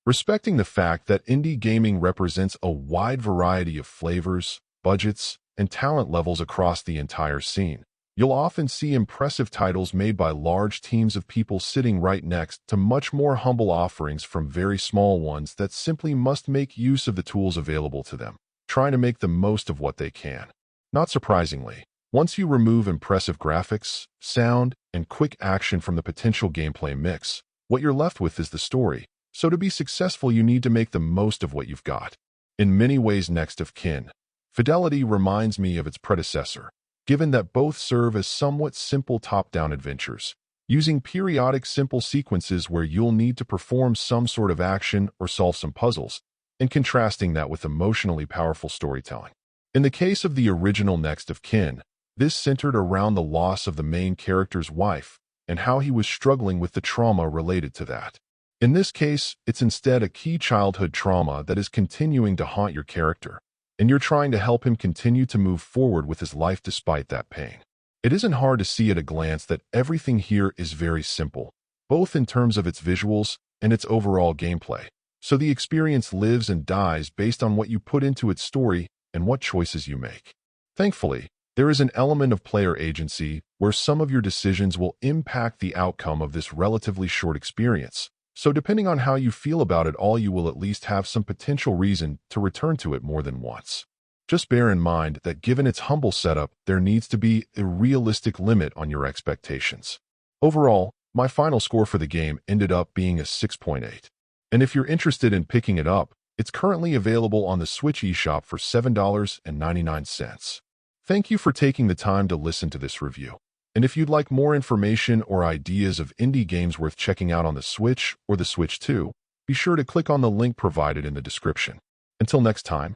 Respecting the fact that indie gaming represents a wide variety of flavors, budgets, and talent levels across the entire scene, you'll often see impressive titles made by large teams of people sitting right next to much more humble offerings from very small ones that simply must make use of the tools available to them, trying to make the most of what they can. Not surprisingly, once you remove impressive graphics, sound, and quick action from the potential gameplay mix, what you're left with is the story. So to be successful, you need to make the most of what you've got. In many ways, Next of Kin, Fidelity reminds me of its predecessor, given that both serve as somewhat simple top-down adventures, using periodic simple sequences where you'll need to perform some sort of action or solve some puzzles, and contrasting that with emotionally powerful storytelling. In the case of the original Next of Kin, this centered around the loss of the main character's wife and how he was struggling with the trauma related to that. In this case, it's instead a key childhood trauma that is continuing to haunt your character, and you're trying to help him continue to move forward with his life despite that pain. It isn't hard to see at a glance that everything here is very simple, both in terms of its visuals and its overall gameplay, so the experience lives and dies based on what you put into its story and what choices you make. Thankfully, there is an element of player agency where some of your decisions will impact the outcome of this relatively short experience. So depending on how you feel about it all, you will at least have some potential reason to return to it more than once. Just bear in mind that given its humble setup, there needs to be a realistic limit on your expectations. Overall, my final score for the game ended up being a 6.8. And if you're interested in picking it up, it's currently available on the Switch eShop for $7.99. Thank you for taking the time to listen to this review. And if you'd like more information or ideas of indie games worth checking out on the Switch or the Switch 2, be sure to click on the link provided in the description. Until next time.